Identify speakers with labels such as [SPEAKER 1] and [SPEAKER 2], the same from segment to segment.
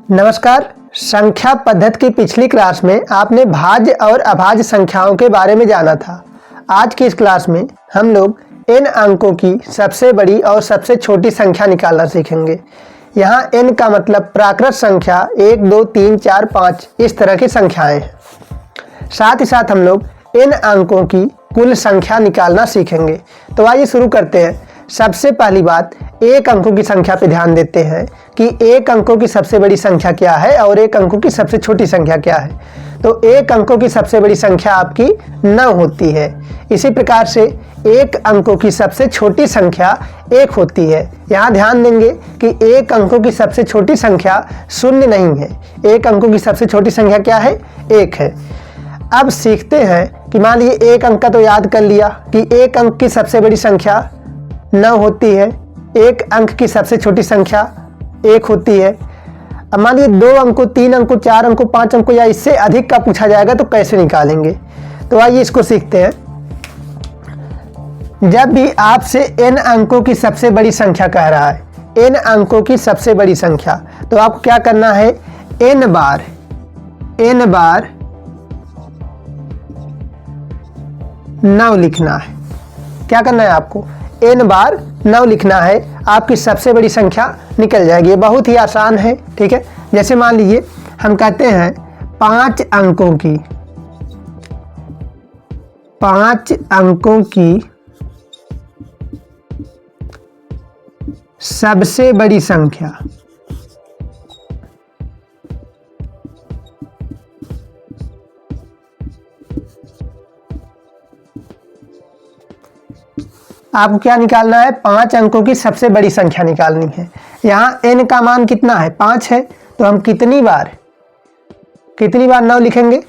[SPEAKER 1] नमस्कार। संख्या पद्धति की पिछली क्लास में आपने भाज्य और अभाज्य संख्याओं के बारे में जाना था। आज की इस क्लास में हम लोग n अंकों की सबसे बड़ी और सबसे छोटी संख्या निकालना सीखेंगे। यहाँ n का मतलब प्राकृत संख्या 1, 2, 3, 4, 5 इस तरह की संख्याएं हैं। साथ ही साथ हम लोग n अंकों की कुल संख्या निकालना सीखेंगे। तो आइए शुरू करते हैं। सबसे पहली बात, एक अंकों की संख्या पे ध्यान देते हैं कि एक अंकों की सबसे बड़ी संख्या क्या है और एक अंकों की सबसे छोटी संख्या क्या है। तो एक अंकों की सबसे बड़ी संख्या आपकी 9 होती है। इसी प्रकार से एक अंकों की सबसे छोटी संख्या 1 होती है। यहाँ ध्यान देंगे कि एक अंकों की सबसे छोटी संख्या 0 नहीं है। एक अंकों की सबसे छोटी संख्या क्या है? 1 है। अब सीखते हैं कि मान लीजिए एक अंक का तो याद कर लिया कि एक अंक की सबसे बड़ी संख्या 9 होती है, एक अंक की सबसे छोटी संख्या 1 होती है। अब मान लीजिए 2 अंकों, 3 अंकों, 4 अंकों, 5 अंकों या इससे अधिक का पूछा जाएगा तो कैसे निकालेंगे। तो आइए इसको सीखते हैं। जब भी आपसे n अंकों की सबसे बड़ी संख्या कह रहा है, n अंकों की सबसे बड़ी संख्या, तो आपको क्या करना है? n बार 9 लिखना है। क्या करना है आपको? n बार 9 लिखना है। आपकी सबसे बड़ी संख्या निकल जाएगी। ये बहुत ही आसान है, ठीक है। जैसे मान लीजिए हम कहते हैं 5 अंकों की सबसे बड़ी संख्या। आपको क्या निकालना है? 5 अंकों की सबसे बड़ी संख्या निकालनी है। यहाँ n का मान कितना है? 5 है। तो हम कितनी बार 9 लिखेंगे?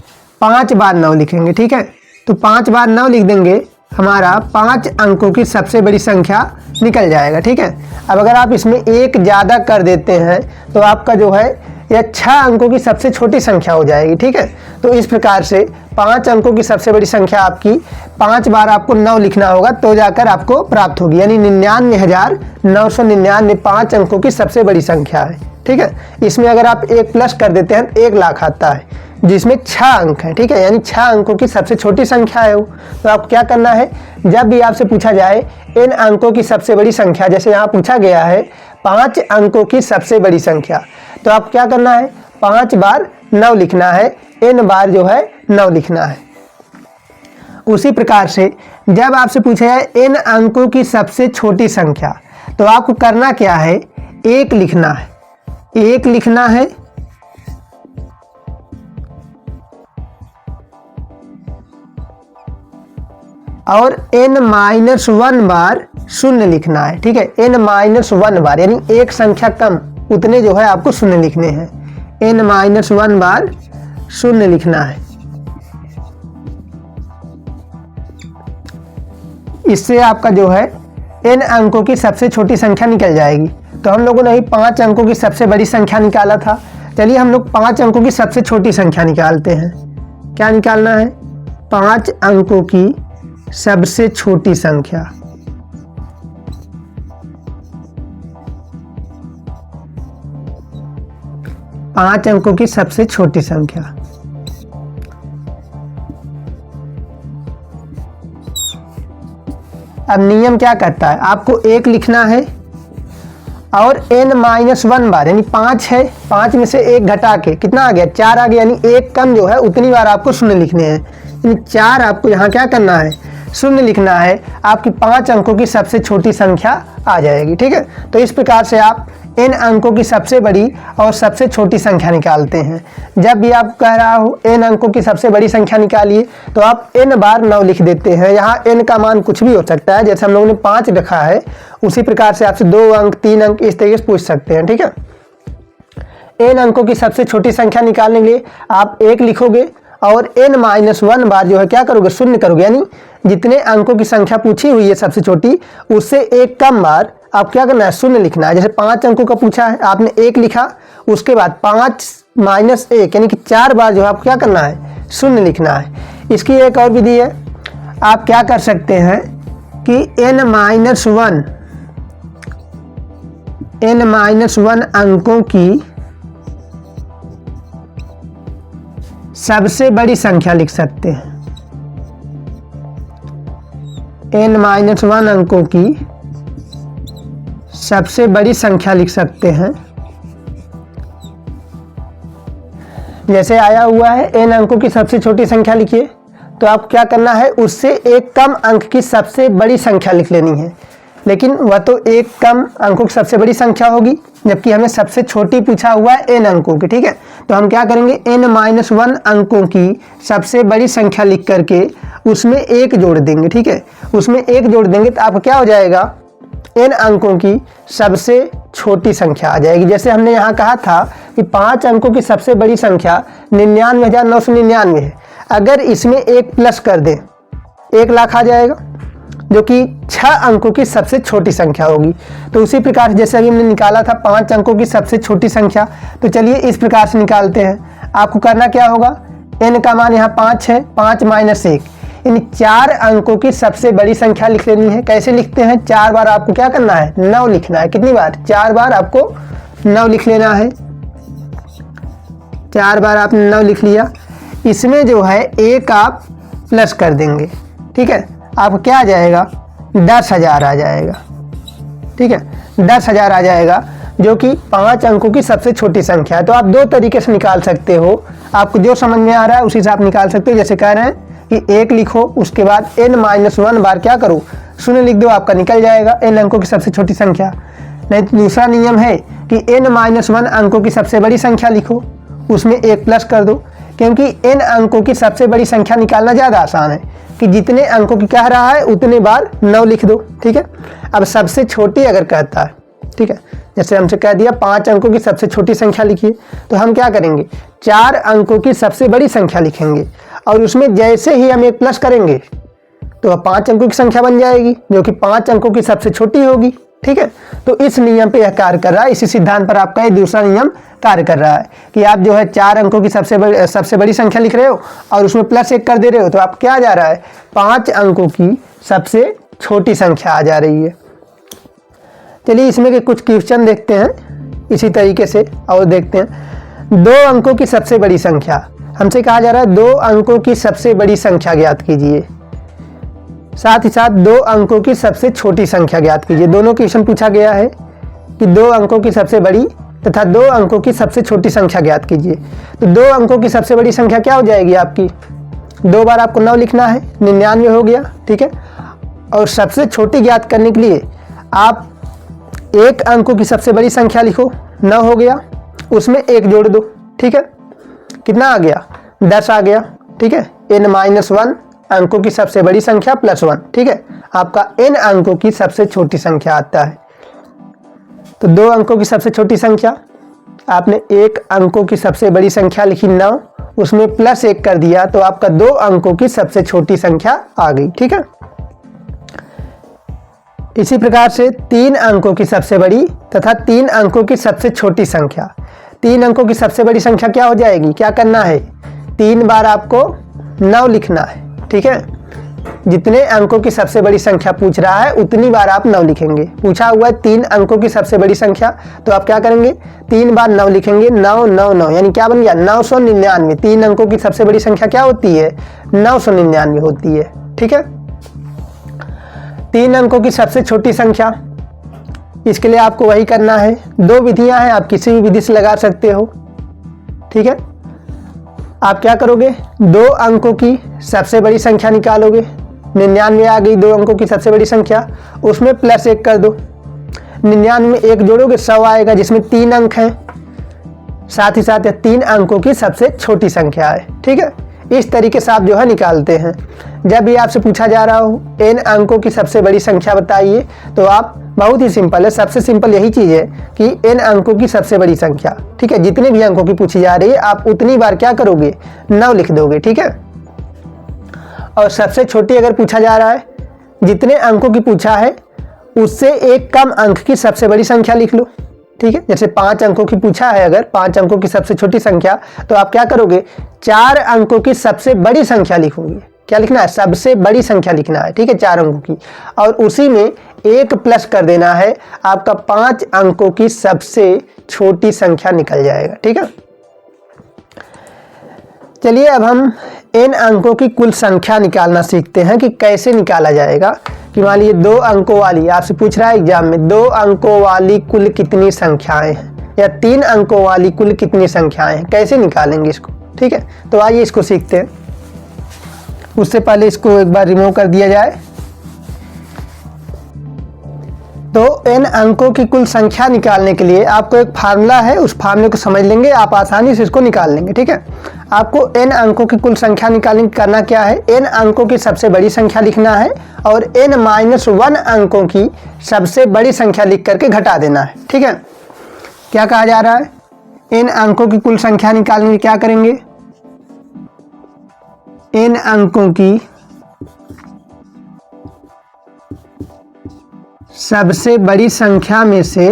[SPEAKER 1] 5 बार 9 लिखेंगे, ठीक है। तो 5 बार 9 लिख देंगे, हमारा 5 अंकों की सबसे बड़ी संख्या निकल जाएगा, ठीक है। अब अगर आप इसमें एक ज़्यादा कर देते हैं तो आपका जो है यह 6 अंकों की सबसे छोटी संख्या हो जाएगी, ठीक है। तो इस प्रकार से 5 अंकों की सबसे बड़ी संख्या आपकी 5 बार आपको 9 लिखना होगा तो जाकर आपको प्राप्त होगी, यानी 99,999 5 अंकों की सबसे बड़ी संख्या है, ठीक है। इसमें अगर आप 1 प्लस कर देते हैं तो 1 लाख आता है, जिसमें 6 अंक हैं, ठीक है, यानी 6 अंकों की सबसे छोटी संख्या है वो। तो आपको क्या करना है? जब भी आपसे पूछा जाए n अंकों की सबसे बड़ी संख्या, जैसे यहाँ पूछा गया है 5 अंकों की सबसे बड़ी संख्या, तो आप क्या करना है? 5 बार 9 लिखना है, n बार जो है 9 लिखना है। उसी प्रकार से जब आपसे पूछा जाए n अंकों की सबसे छोटी संख्या, तो आपको करना क्या है? 1 लिखना है। 1 लिखना है और n-1 बार 0 लिखना है, ठीक है। n-1 बार यानी एक संख्या कम, उतने जो है आपको 0 लिखने हैं। n-1 बार 0 लिखना है। इससे आपका जो है n अंकों की सबसे छोटी संख्या निकल जाएगी। तो हम लोगों ने ही 5 अंकों की सबसे बड़ी संख्या निकाला था। चलिए हम लोग 5 अंकों की सबसे छोटी संख्या निकालते हैं। क्या निकालना है? 5 अंकों की सबसे छोटी संख्या। पांच अंकों की सबसे छोटी संख्या। अब नियम क्या कहता है? आपको 1 लिखना है और n-1 बार, यानी 5 है, 5 में से 1 घटा के कितना आ गया? 4 आ गया, यानी 1 कम जो है उतनी बार आपको 0 लिखने हैं। यानी 4 आपको यहाँ क्या करना है? 0 लिखना है। आपकी 5 अंकों की सबसे छोटी संख्या आ जाएगी, ठीक है। तो इस प्रकार से आप n अंकों की सबसे बड़ी और सबसे छोटी संख्या निकालते हैं। जब भी आप कह रहा हो n अंकों की सबसे बड़ी संख्या निकालिए, तो आप n बार 9 लिख देते हैं। यहाँ n का मान कुछ भी हो सकता है, जैसे हम लोगों ने 5 रखा है, उसी प्रकार से आपसे 2 अंक, 3 अंक इस तरीके से पूछ सकते हैं, ठीक है। n अंकों की सबसे छोटी संख्या निकालने के लिए आप 1 लिखोगे और n-1 बार जो है क्या करोगे? 0 करोगे, यानी जितने अंकों की संख्या पूछी हुई है सबसे छोटी, उससे 1 कम बार आप क्या करना है? 0 लिखना है। जैसे 5 अंकों का पूछा है, आपने 1 लिखा, उसके बाद 5 - 1 यानी कि 4 बार जो है आपको क्या करना है? 0 लिखना है। इसकी एक और विधि है, आप क्या कर सकते हैं कि n-1 अंकों की सबसे बड़ी संख्या लिख सकते हैं। n-1 अंकों की सबसे बड़ी संख्या लिख सकते हैं। जैसे आया हुआ है n अंकों की सबसे छोटी संख्या लिखिए, तो आपको क्या करना है, उससे एक कम अंक की सबसे बड़ी संख्या लिख लेनी है। लेकिन वह तो एक कम अंकों की सबसे बड़ी संख्या होगी, जबकि हमें सबसे छोटी पूछा हुआ है n अंकों की। ठीक है, तो हम क्या करेंगे, n-1 अंकों की सबसे बड़ी संख्या लिख करके उसमें एक जोड़ देंगे। ठीक है, उसमें एक जोड़ देंगे तो आपका क्या हो जाएगा, n अंकों की सबसे छोटी संख्या आ जाएगी। जैसे हमने यहाँ कहा था कि 5 अंकों की सबसे बड़ी संख्या 99,999 है। अगर इसमें एक प्लस कर दें 1,00,000 आ जाएगा, जो कि 6 अंकों की सबसे छोटी संख्या होगी। तो उसी प्रकार जैसे अभी हमने निकाला था 5 अंकों की सबसे छोटी संख्या, तो चलिए इस प्रकार से निकालते हैं। आपको करना क्या होगा, n का मान यहाँ 5 है, 5 - 1, इन 4 अंकों की सबसे बड़ी संख्या लिख लेनी है। कैसे लिखते हैं, 4 बार आपको क्या करना है, 9 लिखना है। कितनी बार, 4 बार आपको 9 लिख लेना है। 4 बार आपने 9 लिख लिया। इसमें जो है एक आप प्लस कर देंगे। ठीक है, आपको क्या आ जाएगा, 10,000 आ जाएगा। ठीक है, 10,000 आ जाएगा, जो कि 5 अंकों की सबसे छोटी संख्या है। तो आप 2 तरीके से निकाल सकते हो, आपको जो समझ में आ रहा है उसी से आप निकाल सकते हो। जैसे कह रहे हैं कि 1 लिखो, उसके बाद n-1 बार क्या करो, 0 लिख दो, आपका निकल जाएगा n अंकों की सबसे छोटी संख्या। नहीं तो दूसरा नियम है कि n-1 अंकों की सबसे बड़ी संख्या लिखो, उसमें एक प्लस कर दो, क्योंकि n अंकों की सबसे बड़ी संख्या निकालना ज़्यादा आसान है कि जितने अंकों की कह रहा है उतने बार 9 लिख दो। ठीक है, अब सबसे छोटी अगर कहता है, ठीक है, जैसे हमसे कह दिया 5 अंकों की सबसे छोटी संख्या लिखिए, तो हम क्या करेंगे, 4 अंकों की सबसे बड़ी संख्या लिखेंगे और उसमें जैसे ही हम एक प्लस करेंगे तो 5 अंकों की संख्या बन जाएगी, जो कि 5 अंकों की सबसे छोटी होगी। ठीक है, तो इस नियम पे यह कार्य कर रहा है। इसी सिद्धांत पर आपका ये दूसरा नियम कार्य कर रहा है कि आप जो है 4 अंकों की सबसे बड़ी संख्या लिख रहे हो और उसमें प्लस 1 कर दे रहे हो, तो आप क्या जा रहा है, 5 अंकों की सबसे छोटी संख्या आ जा रही है। चलिए इसमें के कुछ क्वेश्चन देखते हैं इसी तरीके से और देखते हैं। 2 अंकों की सबसे बड़ी संख्या, हमसे कहा जा रहा है 2 अंकों की सबसे बड़ी संख्या ज्ञात कीजिए, साथ ही साथ 2 अंकों की सबसे छोटी संख्या ज्ञात कीजिए। दोनों क्वेश्चन पूछा गया है कि 2 अंकों की सबसे बड़ी तथा 2 अंकों की सबसे छोटी संख्या ज्ञात कीजिए। तो 2 अंकों की सबसे बड़ी संख्या क्या हो जाएगी आपकी, 2 बार आपको 9 लिखना है, 99 हो गया। ठीक है, और सबसे छोटी ज्ञात करने के लिए आप 1 अंकों की सबसे बड़ी संख्या लिखो, 9 हो गया, उसमें 1 जोड़ दो। ठीक है, कितना आ गया, 10 आ गया। ठीक है, n-1 अंकों की सबसे बड़ी संख्या प्लस 1। ठीक है, आपका n अंकों की सबसे छोटी संख्या आता है। तो 2 अंकों की सबसे छोटी संख्या, आपने 1 अंकों की सबसे बड़ी संख्या लिखी 9, उसमें प्लस 1 कर दिया, तो आपका 2 अंकों की सबसे छोटी संख्या आ गई। ठीक है, इसी प्रकार से 3 अंकों की सबसे बड़ी तथा 3 अंकों की सबसे छोटी संख्या। 3 अंकों की सबसे बड़ी संख्या क्या हो जाएगी, क्या करना है, 3 बार आपको 9 लिखना है। ठीक है, जितने अंकों की सबसे बड़ी संख्या पूछ रहा है उतनी बार आप 9 लिखेंगे। पूछा हुआ है 3 अंकों की सबसे बड़ी संख्या, तो आप क्या करेंगे, 3 बार 9 लिखेंगे, 9 9 9, यानी क्या बन गया, 999। 3 अंकों की सबसे बड़ी संख्या क्या होती है, 999 होती है। ठीक है, 3 अंकों की सबसे छोटी संख्या, इसके लिए आपको वही करना है। 2 विधियां हैं, आप किसी भी विधि से लगा सकते हो। ठीक है, आप क्या करोगे, 2 अंकों की सबसे बड़ी संख्या निकालोगे, 99 आ गई 2 अंकों की सबसे बड़ी संख्या, उसमें प्लस 1 कर दो, 99 में 1 जोड़ोगे 100 आएगा, जिसमें 3 अंक हैं, साथ ही साथ 3 अंकों की सबसे छोटी संख्या है। ठीक है, इस तरीके से आप जो है निकालते हैं। जब भी आपसे पूछा जा रहा हो n अंकों की सबसे बड़ी संख्या बताइए, तो आप बहुत ही सिंपल है, सबसे सिंपल यही चीज़ है कि n अंकों की सबसे बड़ी संख्या। ठीक है, जितने भी अंकों की पूछी जा रही है आप उतनी बार क्या करोगे, 9 लिख दोगे। ठीक है, और सबसे छोटी अगर पूछा जा रहा है, जितने अंकों की पूछा है उससे एक कम अंक की सबसे बड़ी संख्या लिख लो। ठीक है, जैसे 5 अंकों की पूछा है, अगर 5 अंकों की सबसे छोटी संख्या, तो आप क्या करोगे, 4 अंकों की सबसे बड़ी संख्या लिखोगे। क्या लिखना है, सबसे बड़ी संख्या लिखना है। ठीक है, 4 अंकों की, और उसी में 1 प्लस कर देना है, आपका 5 अंकों की सबसे छोटी संख्या निकल जाएगा। ठीक है, चलिए अब हम n अंकों की कुल संख्या निकालना सीखते हैं कि कैसे निकाला जाएगा। कि मान लीजिए 2 अंकों वाली, आपसे पूछ रहा है एग्जाम में, 2 अंकों वाली कुल कितनी संख्याएं हैं या 3 अंकों वाली कुल कितनी संख्याएं हैं, कैसे निकालेंगे इसको। ठीक है, तो आइए इसको सीखते हैं। उससे पहले इसको एक बार रिमूव कर दिया जाए। तो n अंकों की कुल संख्या निकालने के लिए आपको एक फार्मूला है, उस फार्मूले को समझ लेंगे, आप आसानी से इसको निकाल लेंगे। ठीक है, आपको n अंकों की कुल संख्या निकालने करना क्या है, n अंकों की सबसे बड़ी संख्या लिखना है और n-1 अंकों की सबसे बड़ी संख्या लिख करके घटा देना है। ठीक है, क्या कहा जा रहा है, n अंकों की कुल संख्या निकालने के क्या करेंगे, n अंकों की सबसे बड़ी संख्या में से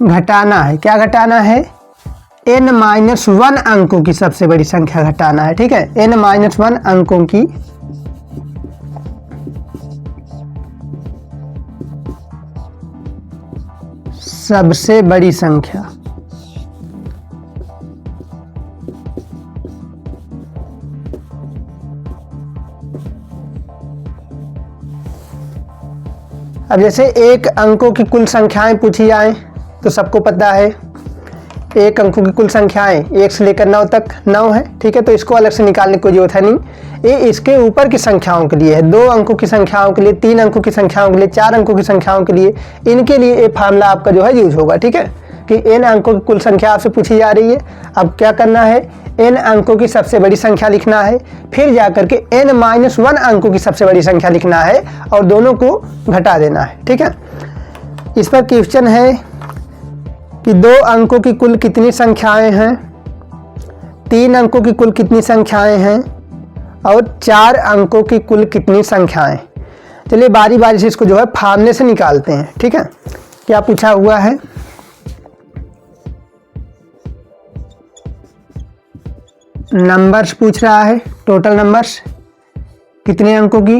[SPEAKER 1] घटाना है। क्या घटाना है, n-1 अंकों की सबसे बड़ी संख्या घटाना है। ठीक है, n-1 अंकों की सबसे बड़ी संख्या। अब जैसे 1 अंकों की कुल संख्याएं पूछी जाएं तो सबको पता है 1 अंकों की कुल संख्याएं 1 से लेकर 9 तक 9 है। ठीक है, तो इसको अलग से निकालने की कोई जरूरत है नहीं। ये इसके ऊपर की संख्याओं के लिए है, 2 अंकों की संख्याओं के लिए, 3 अंकों की संख्याओं के लिए, 4 अंकों की संख्याओं के लिए, इनके लिए ये फार्मूला आपका जो है यूज होगा। ठीक है, कि n अंकों की कुल संख्या आपसे पूछी जा रही है। अब क्या करना है, n अंकों की सबसे बड़ी संख्या लिखना है, फिर जाकर के n-1 अंकों की सबसे बड़ी संख्या लिखना है और दोनों को घटा देना है। ठीक है, इस पर क्वेश्चन है कि 2 अंकों की कुल कितनी संख्याएं हैं, 3 अंकों की कुल कितनी संख्याएं हैं और 4 अंकों की कुल कितनी संख्याएं। चलिए बारी बारी से इसको जो है फार्मूले से निकालते हैं। ठीक है, क्या पूछा हुआ है, नंबर्स पूछ रहा है, टोटल नंबर्स कितने अंकों की,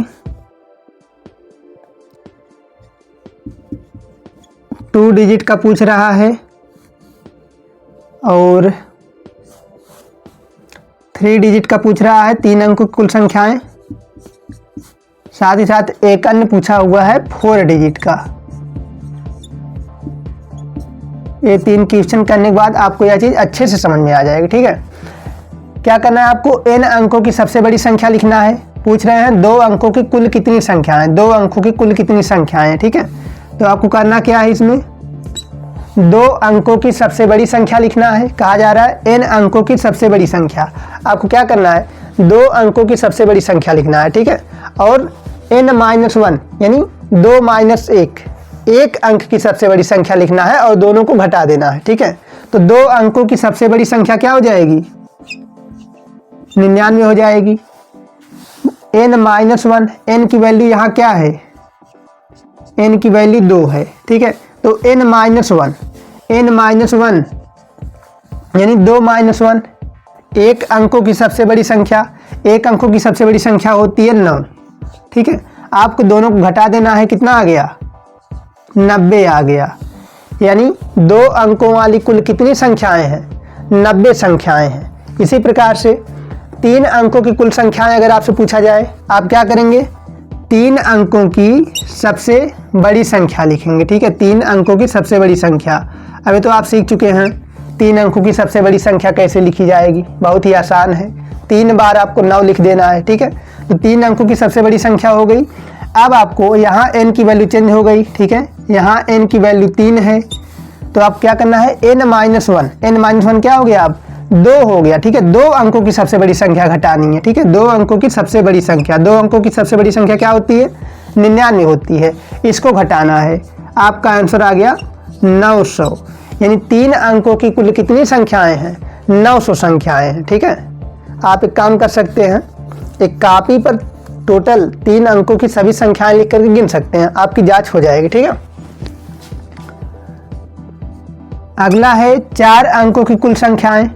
[SPEAKER 1] 2 डिजिट का पूछ रहा है और 3 डिजिट का पूछ रहा है, 3 अंकों की कुल संख्याएं। साथ ही साथ एक अन्य पूछा हुआ है 4 डिजिट का। ये 3 क्वेश्चन करने के बाद आपको यह चीज़ अच्छे से समझ में आ जाएगी। ठीक है, क्या करना है, आपको n अंकों की सबसे बड़ी संख्या लिखना है। पूछ रहे हैं 2 अंकों की कुल कितनी संख्याएं, 2 अंकों की कुल कितनी संख्याएं हैं। ठीक है, तो आपको करना क्या है, इसमें 2 अंकों की सबसे बड़ी संख्या लिखना है। कहा जा रहा है n अंकों की सबसे बड़ी संख्या, आपको क्या करना है, 2 अंकों की सबसे बड़ी संख्या लिखना है। ठीक है, और n-1 यानी 2 - 1 अंक की सबसे बड़ी संख्या लिखना है और दोनों को घटा देना है। ठीक है, तो 2 अंकों की सबसे बड़ी संख्या क्या हो जाएगी, 99 हो जाएगी। n-1, n की वैल्यू यहाँ क्या है, n की वैल्यू 2 है। ठीक है, तो n-1 यानी 2 - 1, 1 अंकों की सबसे बड़ी संख्या, 1 अंकों की सबसे बड़ी संख्या होती है 9। ठीक है, आपको दोनों को घटा देना है, कितना आ गया, 90 आ गया। यानी 2 अंकों वाली कुल कितनी संख्याएं हैं, 90 संख्याएं हैं। इसी प्रकार से 3 अंकों की कुल संख्याएं अगर आपसे पूछा जाए, आप क्या करेंगे, 3 अंकों की सबसे बड़ी संख्या लिखेंगे। ठीक है, 3 अंकों की सबसे बड़ी संख्या। अभी तो आप सीख चुके हैं 3 अंकों की सबसे बड़ी संख्या कैसे लिखी जाएगी, बहुत ही आसान है। 3 बार आपको 9 लिख देना है। ठीक है, तो 3 अंकों की सबसे बड़ी संख्या हो गई। अब आपको यहाँ n की वैल्यू चेंज हो गई। ठीक है, यहाँ n की वैल्यू 3 है, तो आप क्या करना है, n-1, n-1 क्या हो गया, आप 2 हो गया। ठीक है, 2 अंकों की सबसे बड़ी संख्या घटानी है। ठीक है, 2 अंकों की सबसे बड़ी संख्या, 2 अंकों की सबसे बड़ी संख्या क्या होती है, 99 होती है, इसको घटाना है। आपका आंसर आ गया 900। यानी 3 अंकों की कुल कितनी संख्याएं हैं, 900 संख्याएं हैं। ठीक है, आप एक काम कर सकते हैं, एक कापी पर टोटल 3 अंकों की सभी संख्याएं लिख करके गिन सकते हैं, आपकी जांच हो जाएगी। ठीक है, अगला है 4 अंकों की कुल संख्याएं।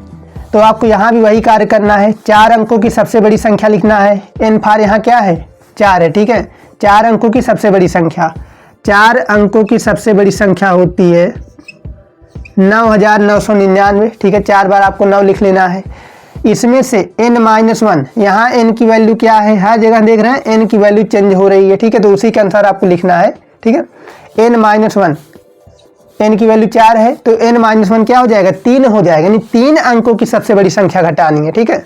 [SPEAKER 1] तो आपको यहाँ भी वही कार्य करना है, 4 अंकों की सबसे बड़ी संख्या लिखना है। n फॉर यहाँ क्या है, 4 है। ठीक है, 4 अंकों की सबसे बड़ी संख्या, 4 अंकों की सबसे बड़ी संख्या होती है 9999। ठीक है, 4 बार आपको 9 लिख लेना है। इसमें से n-1, यहाँ n की वैल्यू क्या है, हर जगह देख रहे हैं n की वैल्यू चेंज हो रही है। ठीक है, तो उसी के अनुसार आपको लिखना है। ठीक है, n-1, n की वैल्यू 4 है तो n-1 क्या हो जाएगा, 3 हो जाएगा, यानी 3 अंकों की सबसे बड़ी संख्या घटानी है। ठीक है,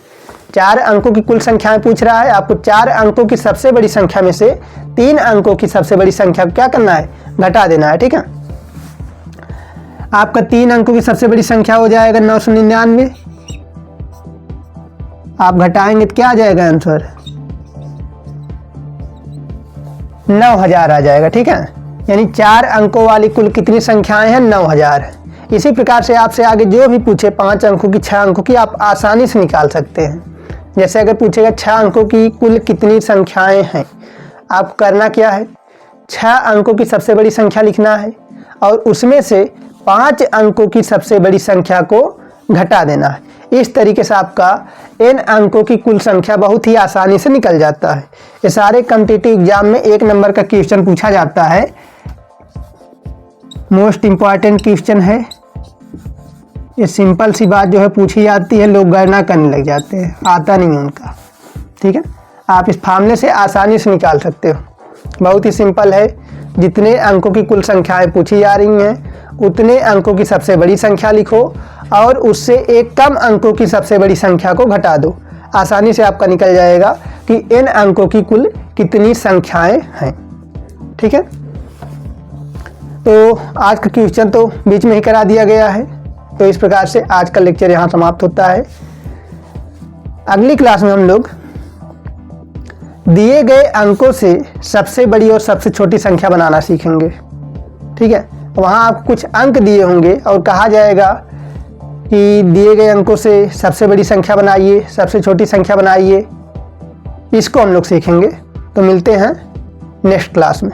[SPEAKER 1] 4 अंकों की कुल संख्या पूछ रहा है, आपको 4 अंकों की सबसे बड़ी संख्या में से 3 अंकों की सबसे बड़ी संख्या को क्या करना है, घटा देना है। ठीक है, आपका 3 अंकों की सबसे बड़ी संख्या हो जाएगा 999। आप घटाएंगे तो क्या आ जाएगा आंसर, 9000 आ जाएगा। ठीक है, यानी 4 अंकों वाली कुल कितनी संख्याएं हैं, 9000। इसी प्रकार से आपसे आगे जो भी पूछे 5 अंकों की, 6 अंकों की, आप आसानी से निकाल सकते हैं। जैसे अगर पूछेगा 6 अंकों की कुल कितनी संख्याएं हैं, आप करना क्या है, 6 अंकों की सबसे बड़ी संख्या लिखना है और उसमें से 5 अंकों की सबसे बड़ी संख्या को घटा देना है। इस तरीके से आपका n अंकों की कुल संख्या बहुत ही आसानी से निकल जाता है। ये सारे कॉम्पिटिटिव एग्जाम में 1 नंबर का क्वेश्चन पूछा जाता है, मोस्ट इम्पॉर्टेंट क्वेश्चन है। ये सिंपल सी बात जो है पूछी जाती है, लोग गणना करने लग जाते हैं, आता नहीं है उनका। ठीक है, आप इस फार्मूले से आसानी से निकाल सकते हो, बहुत ही सिंपल है। जितने अंकों की कुल संख्याएं पूछी जा रही हैं उतने अंकों की सबसे बड़ी संख्या लिखो और उससे एक कम अंकों की सबसे बड़ी संख्या को घटा दो। आसानी से आपका निकल जाएगा कि n अंकों की कुल कितनी संख्याएं हैं। ठीक है, तो आज का क्वेश्चन तो बीच में ही करा दिया गया है। तो इस प्रकार से आज का लेक्चर यहाँ समाप्त होता है। अगली क्लास में हम लोग दिए गए अंकों से सबसे बड़ी और सबसे छोटी संख्या बनाना सीखेंगे। ठीक है, वहाँ आपको कुछ अंक दिए होंगे और कहा जाएगा कि दिए गए अंकों से सबसे बड़ी संख्या बनाइए, सबसे छोटी संख्या बनाइए। इसको हम लोग सीखेंगे। तो मिलते हैं नेक्स्ट क्लास में।